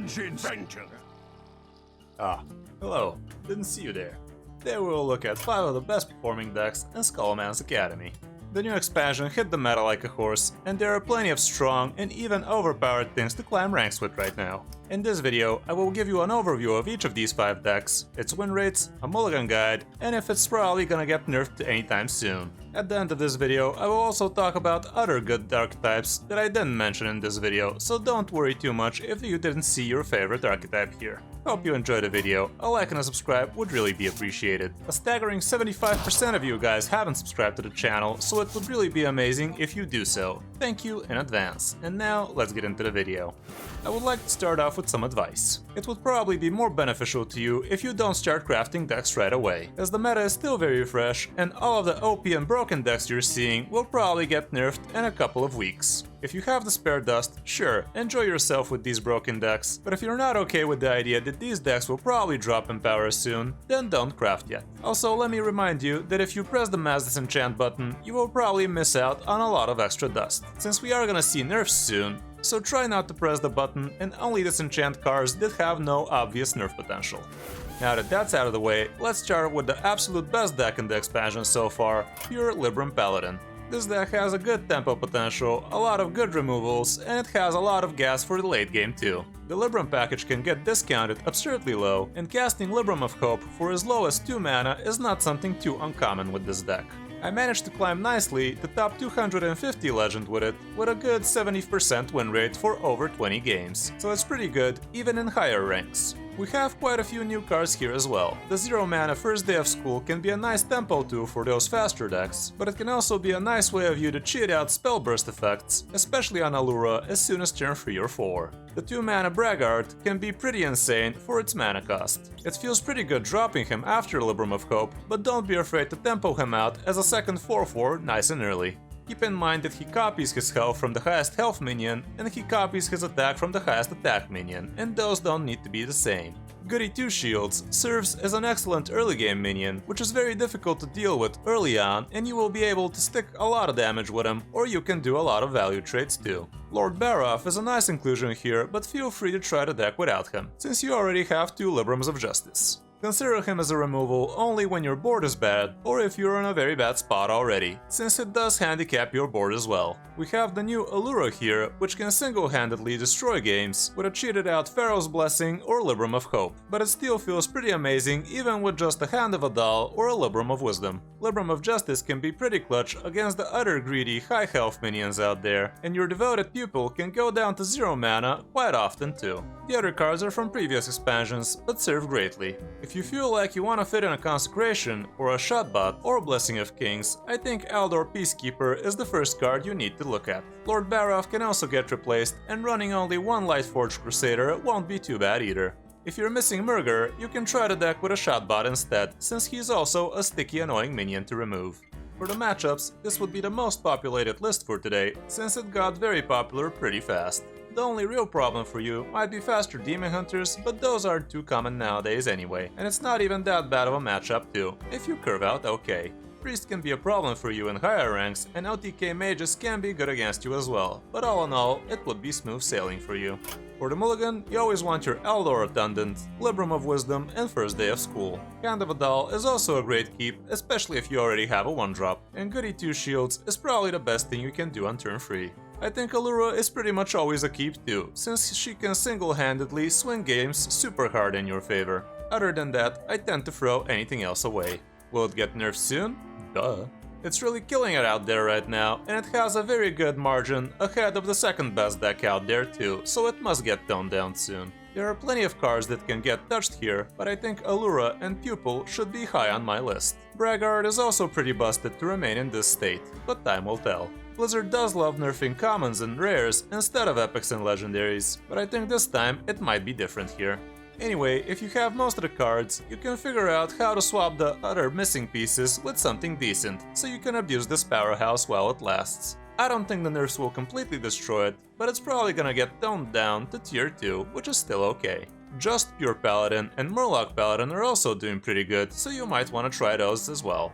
strange invention. Ah, hello. Didn't see you there. Today we will look at 5 of the best performing decks in Scholomance Academy. The new expansion hit the meta like a horse, and there are plenty of strong and even overpowered things to climb ranks with right now. In this video, I will give you an overview of each of these 5 decks, its win rates, a mulligan guide, and if it's probably gonna get nerfed anytime soon. At the end of this video, I will also talk about other good archetypes that I didn't mention in this video, so don't worry too much if you didn't see your favorite archetype here. Hope you enjoyed the video. A like and a subscribe would really be appreciated. A staggering 75% of you guys haven't subscribed to the channel, so it would really be amazing if you do so. Thank you in advance. And now, let's get into the video. I would like to start off with some advice. It would probably be more beneficial to you if you don't start crafting decks right away, as the meta is still very fresh and all of the OP and broken decks you're seeing will probably get nerfed in a couple of weeks. If you have the spare dust, sure, enjoy yourself with these broken decks, but if you're not okay with the idea that these decks will probably drop in power soon, then don't craft yet. Also, let me remind you that if you press the mass disenchant button, you will probably miss out on a lot of extra dust, since we are gonna see nerfs soon, so try not to press the button and only disenchant cards that have no obvious nerf potential. Now that that's out of the way, let's start with the absolute best deck in the expansion so far, Pure Libram Paladin. This deck has a good tempo potential, a lot of good removals, and it has a lot of gas for the late game too. The Libram package can get discounted absurdly low, and casting Libram of Hope for as low as 2 mana is not something too uncommon with this deck. I managed to climb nicely to top 250 legend with it, with a good 70% win rate for over 20 games, so it's pretty good even in higher ranks. We have quite a few new cards here as well. The 0 mana First Day of School can be a nice tempo tool for those faster decks, but it can also be a nice way of you to cheat out spell burst effects, especially on Allura as soon as turn 3 or 4. The 2 mana Braggart can be pretty insane for its mana cost. It feels pretty good dropping him after Libram of Hope, but don't be afraid to tempo him out as a second 4/4 nice and early. Keep in mind that he copies his health from the highest health minion, and he copies his attack from the highest attack minion, and those don't need to be the same. Goody 2 Shields serves as an excellent early game minion, which is very difficult to deal with early on, and you will be able to stick a lot of damage with him, or you can do a lot of value trades too. Lord Baroff is a nice inclusion here, but feel free to try the deck without him, since you already have 2 Librams of Justice. Consider him as a removal only when your board is bad, or if you're in a very bad spot already, since it does handicap your board as well. We have the new Allura here, which can single-handedly destroy games with a cheated out Pharaoh's Blessing or Libram of Hope, but it still feels pretty amazing even with just a Hand of Adal or a Libram of Wisdom. Libram of Justice can be pretty clutch against the other greedy high health minions out there, and your devoted pupil can go down to 0 mana quite often too. The other cards are from previous expansions, but serve greatly. If you feel like you want to fit in a Consecration, or a Shotbot, or Blessing of Kings, I think Aldor Peacekeeper is the first card you need to look at. Lord Baroff can also get replaced, and running only 1 Lightforged Crusader won't be too bad either. If you're missing Murger, you can try the deck with a Shotbot instead, since he's also a sticky annoying minion to remove. For the matchups, this would be the most populated list for today, since it got very popular pretty fast. The only real problem for you might be faster Demon Hunters, but those aren't too common nowadays anyway, and it's not even that bad of a matchup too, if you curve out okay. Priest can be a problem for you in higher ranks, and OTK Mages can be good against you as well, but all in all, it would be smooth sailing for you. For the mulligan, you always want your Eldor Attendant, Libram of Wisdom, and First Day of School. Hand of Adal is also a great keep, especially if you already have a 1-drop, and Goody 2 Shields is probably the best thing you can do on turn 3. I think Allura is pretty much always a keep too, since she can single-handedly swing games super hard in your favor. Other than that, I tend to throw anything else away. Will it get nerfed soon? Duh. It's really killing it out there right now, and it has a very good margin ahead of the second best deck out there too, so it must get toned down soon. There are plenty of cards that can get touched here, but I think Allura and Pupil should be high on my list. Braggart is also pretty busted to remain in this state, but time will tell. Blizzard does love nerfing commons and rares instead of epics and legendaries, but I think this time it might be different here. Anyway, if you have most of the cards, you can figure out how to swap the other missing pieces with something decent, so you can abuse this powerhouse while it lasts. I don't think the nerfs will completely destroy it, but it's probably gonna get toned down to tier 2, which is still okay. Just Pure Paladin and Murloc Paladin are also doing pretty good, so you might want to try those as well.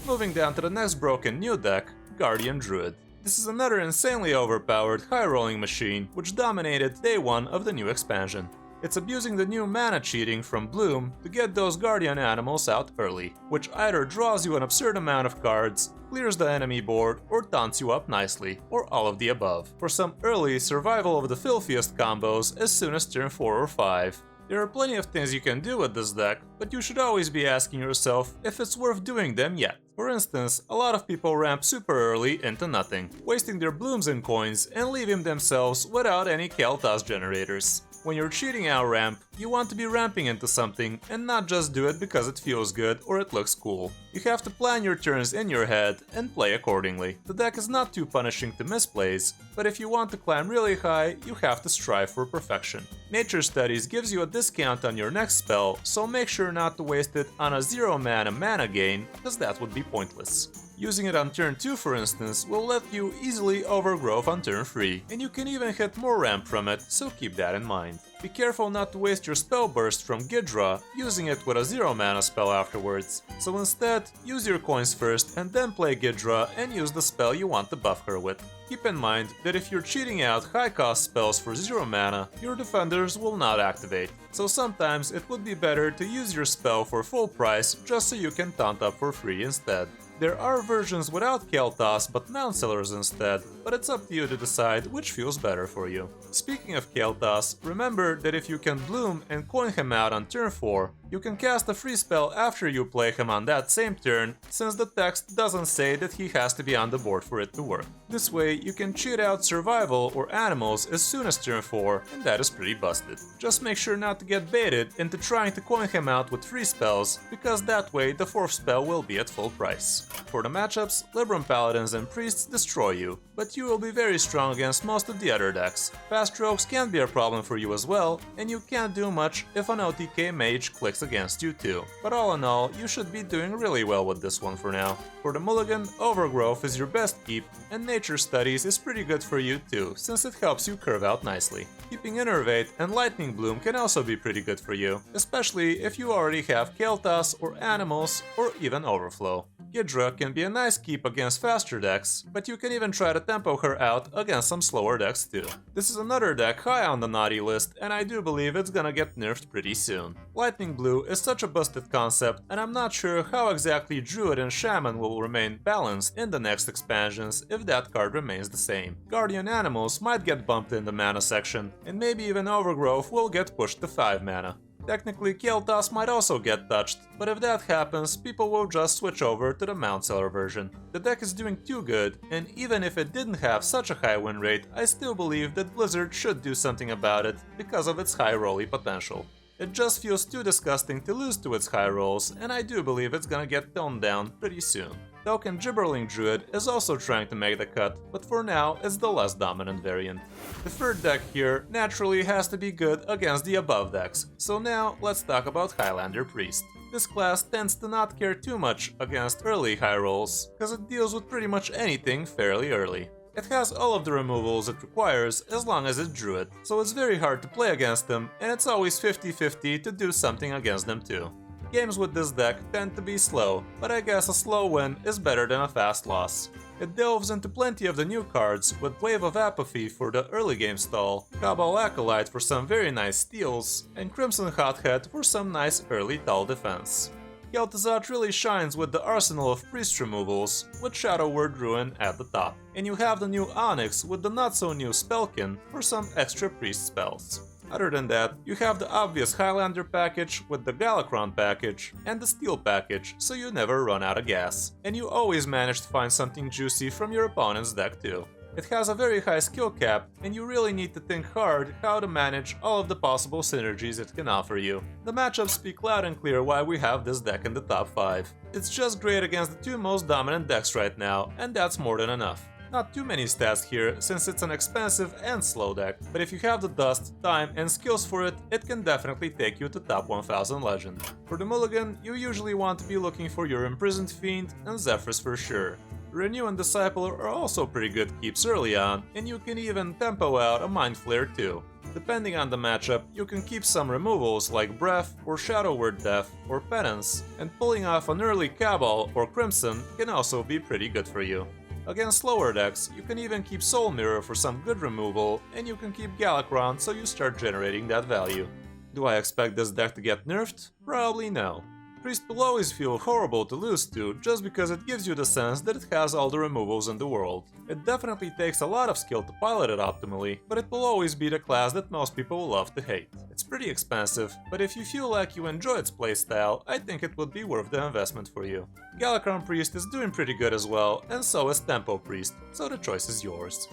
Moving down to the next broken new deck, Guardian Druid. This is another insanely overpowered high rolling machine which dominated day 1 of the new expansion. It's abusing the new mana cheating from Bloom to get those guardian animals out early, which either draws you an absurd amount of cards, clears the enemy board, or taunts you up nicely, or all of the above, for some early survival of the filthiest combos as soon as turn 4 or 5. There are plenty of things you can do with this deck, but you should always be asking yourself if it's worth doing them yet. For instance, a lot of people ramp super early into nothing, wasting their blooms and coins and leaving themselves without any Kel'Thas generators. When you're cheating out ramp, you want to be ramping into something and not just do it because it feels good or it looks cool. You have to plan your turns in your head and play accordingly. The deck is not too punishing to misplays, but if you want to climb really high, you have to strive for perfection. Nature Studies gives you a discount on your next spell, so make sure not to waste it on a 0 mana gain, because that would be pointless. Using it on turn 2 for instance will let you easily overgrowth on turn 3, and you can even hit more ramp from it, so keep that in mind. Be careful not to waste your spell burst from Gidra using it with a 0 mana spell afterwards, so instead use your coins first and then play Gidra and use the spell you want to buff her with. Keep in mind that if you're cheating out high cost spells for 0 mana, your defenders will not activate, so sometimes it would be better to use your spell for full price just so you can taunt up for free instead. There are versions without Kel'Thas but Mount Sellers instead, but it's up to you to decide which feels better for you. Speaking of Kel'Thas, remember that if you can Bloom and coin him out on turn 4, you can cast a free spell after you play him on that same turn, since the text doesn't say that he has to be on the board for it to work. This way, you can cheat out survival or animals as soon as turn 4, and that is pretty busted. Just make sure not to get baited into trying to coin him out with free spells, because that way the 4th spell will be at full price. For the matchups, Libram Paladins and Priests destroy you, but you will be very strong against most of the other decks. Fast strokes can be a problem for you as well, and you can't do much if an OTK mage clicks against you too. But all in all, you should be doing really well with this one for now. For the mulligan, Overgrowth is your best keep, and Nature Studies is pretty good for you too, since it helps you curve out nicely. Keeping Innervate and Lightning Bloom can also be pretty good for you, especially if you already have Kel'Thas or animals or even Overflow. Gidra can be a nice keep against faster decks, but you can even try to tempo her out against some slower decks too. This is another deck high on the naughty list, and I do believe it's gonna get nerfed pretty soon. Lightning Blue is such a busted concept, and I'm not sure how exactly Druid and Shaman will remain balanced in the next expansions if that card remains the same. Guardian Animals might get bumped in the mana section, and maybe even Overgrowth will get pushed to 5 mana. Technically, Kel'Thas might also get touched, but if that happens, people will just switch over to the Mount Seller version. The deck is doing too good, and even if it didn't have such a high win rate, I still believe that Blizzard should do something about it because of its high rolly potential. It just feels too disgusting to lose to its high rolls, and I do believe it's gonna get toned down pretty soon. Token Gibberling Druid is also trying to make the cut, but for now it's the less dominant variant. The third deck here naturally has to be good against the above decks, so now let's talk about Highlander Priest. This class tends to not care too much against early high rolls, because it deals with pretty much anything fairly early. It has all of the removals it requires as long as it's Druid, so it's very hard to play against them, and it's always 50-50 to do something against them too. Games with this deck tend to be slow, but I guess a slow win is better than a fast loss. It delves into plenty of the new cards, with Wave of Apathy for the early game stall, Cabal Acolyte for some very nice steals, and Crimson Hothead for some nice early tall defense. Kel'Thuzad really shines with the arsenal of priest removals, with Shadow Word Ruin at the top. And you have the new Onyx with the not so new Spellkin for some extra priest spells. Other than that, you have the obvious Highlander package with the Galakron package and the Steel package, so you never run out of gas. And you always manage to find something juicy from your opponent's deck too. It has a very high skill cap, and you really need to think hard how to manage all of the possible synergies it can offer you. The matchups speak loud and clear why we have this deck in the top 5. It's just great against the 2 most dominant decks right now, and that's more than enough. Not too many stats here, since it's an expensive and slow deck, but if you have the dust, time and skills for it, it can definitely take you to top 1000 legend. For the mulligan, you usually want to be looking for your Imprisoned Fiend and Zephrys for sure. Renew and Disciple are also pretty good keeps early on, and you can even tempo out a Mind Flayer too. Depending on the matchup, you can keep some removals like Breath or Shadow Word Death or Penance, and pulling off an early Cabal or Crimson can also be pretty good for you. Against slower decks, you can even keep Soul Mirror for some good removal, and you can keep Galakron so you start generating that value. Do I expect this deck to get nerfed? Probably no. Priest will always feel horrible to lose to just because it gives you the sense that it has all the removals in the world. It definitely takes a lot of skill to pilot it optimally, but it will always be the class that most people will love to hate. It's pretty expensive, but if you feel like you enjoy its playstyle, I think it would be worth the investment for you. Galakrond Priest is doing pretty good as well, and so is Tempo Priest, so the choice is yours.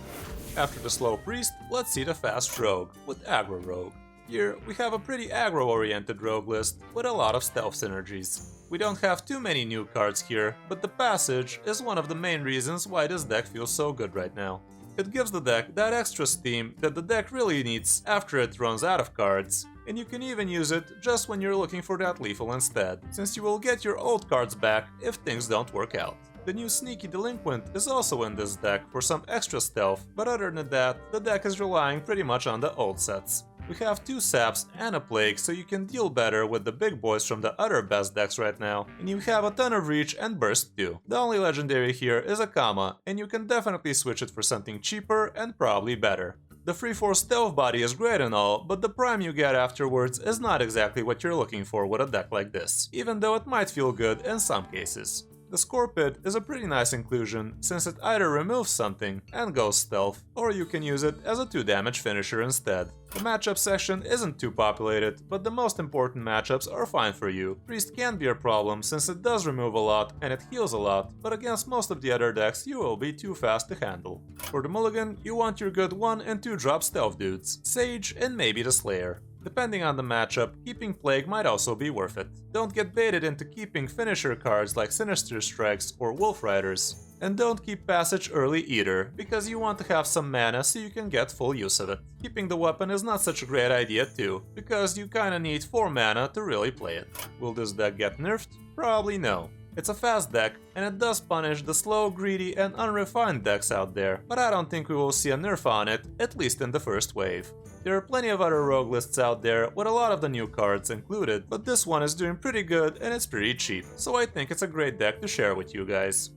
After the slow Priest, let's see the fast Rogue, with Aggro Rogue. Here, we have a pretty aggro-oriented rogue list with a lot of stealth synergies. We don't have too many new cards here, but the Passage is one of the main reasons why this deck feels so good right now. It gives the deck that extra steam that the deck really needs after it runs out of cards, and you can even use it just when you're looking for that lethal instead, since you will get your old cards back if things don't work out. The new Sneaky Delinquent is also in this deck for some extra stealth, but other than that, the deck is relying pretty much on the old sets. We have 2 saps and a plague, so you can deal better with the big boys from the other best decks right now, and you have a ton of reach and burst too. The only legendary here is a Kama, and you can definitely switch it for something cheaper and probably better. The free 4 stealth body is great and all, but the prime you get afterwards is not exactly what you're looking for with a deck like this, even though it might feel good in some cases. The Scorpid is a pretty nice inclusion, since it either removes something and goes stealth, or you can use it as a 2 damage finisher instead. The matchup section isn't too populated, but the most important matchups are fine for you. Priest can be a problem since it does remove a lot and it heals a lot, but against most of the other decks you will be too fast to handle. For the mulligan, you want your good 1 and 2 drop stealth dudes, Sage and maybe the Slayer. Depending on the matchup, keeping Plague might also be worth it. Don't get baited into keeping finisher cards like Sinister Strikes or Wolf Riders. And don't keep Passage early either, because you want to have some mana so you can get full use of it. Keeping the weapon is not such a great idea too, because you kinda need 4 mana to really play it. Will this deck get nerfed? Probably no. It's a fast deck, and it does punish the slow, greedy, and unrefined decks out there, but I don't think we will see a nerf on it, at least in the first wave. There are plenty of other rogue lists out there with a lot of the new cards included, but this one is doing pretty good and it's pretty cheap, so I think it's a great deck to share with you guys.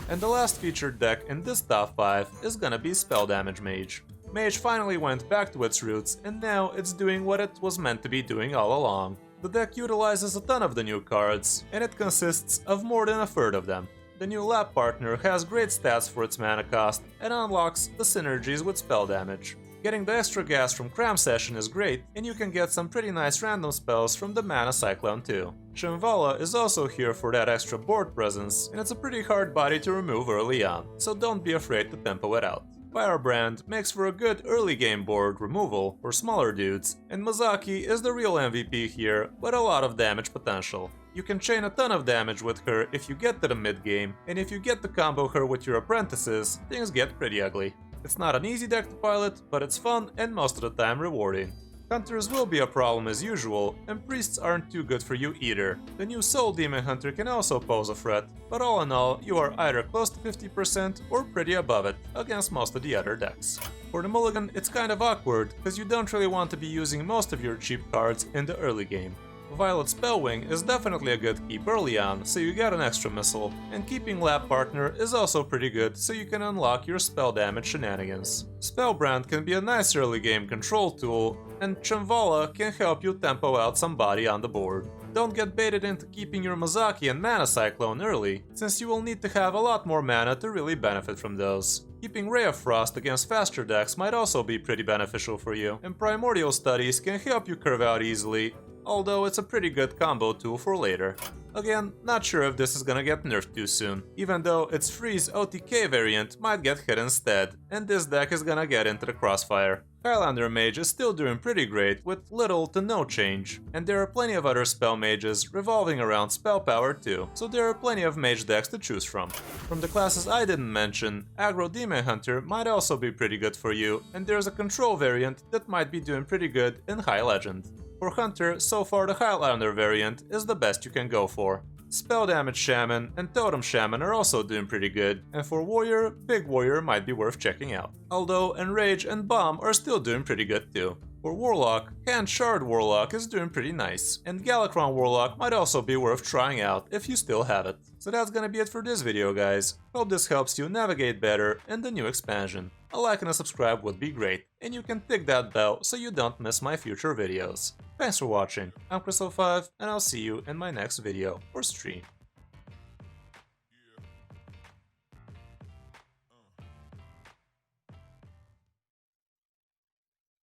And the last featured deck in this top 5 is gonna be Spell Damage Mage. Mage finally went back to its roots, and now it's doing what it was meant to be doing all along. The deck utilizes a ton of the new cards, and it consists of more than a third of them. The new Lab Partner has great stats for its mana cost and unlocks the synergies with spell damage. Getting the extra gas from Cram Session is great, and you can get some pretty nice random spells from the Mana Cyclone too. Shimvala is also here for that extra board presence, and it's a pretty hard body to remove early on, so don't be afraid to tempo it out. Firebrand makes for a good early game board removal for smaller dudes, and Mazaki is the real MVP here, with a lot of damage potential. You can chain a ton of damage with her if you get to the mid game, and if you get to combo her with your apprentices, things get pretty ugly. It's not an easy deck to pilot, but it's fun and most of the time rewarding. Hunters will be a problem as usual, and priests aren't too good for you either. The new Soul Demon Hunter can also pose a threat, but all in all, you are either close to 50% or pretty above it against most of the other decks. For the mulligan, it's kind of awkward, because you don't really want to be using most of your cheap cards in the early game. Violet Spellwing is definitely a good keep early on, so you get an extra missile, and keeping Lab Partner is also pretty good, so you can unlock your spell damage shenanigans. Spellbrand can be a nice early game control tool, and Shimvala can help you tempo out somebody on the board. Don't get baited into keeping your Mazaki and Mana Cyclone early, since you will need to have a lot more mana to really benefit from those. Keeping Ray of Frost against faster decks might also be pretty beneficial for you, and Primordial Studies can help you curve out easily, although it's a pretty good combo tool for later. Again, not sure if this is gonna get nerfed too soon, even though its Freeze OTK variant might get hit instead, and this deck is gonna get into the crossfire. Highlander Mage is still doing pretty great with little to no change, and there are plenty of other spell mages revolving around spell power too, so there are plenty of mage decks to choose from. From the classes I didn't mention, Aggro Demon Hunter might also be pretty good for you, and there's a control variant that might be doing pretty good in High Legend. For Hunter, so far the Highlander variant is the best you can go for. Spell Damage Shaman and Totem Shaman are also doing pretty good, and for Warrior, Big Warrior might be worth checking out. Although Enrage and Bomb are still doing pretty good too. For Warlock, Hand Shard Warlock is doing pretty nice, and Galakrond Warlock might also be worth trying out if you still have it. So that's gonna be it for this video, guys. Hope this helps you navigate better in the new expansion. A like and a subscribe would be great, and you can tick that bell so you don't miss my future videos. Thanks for watching, I'm Kris 5 and I'll see you in my next video or stream.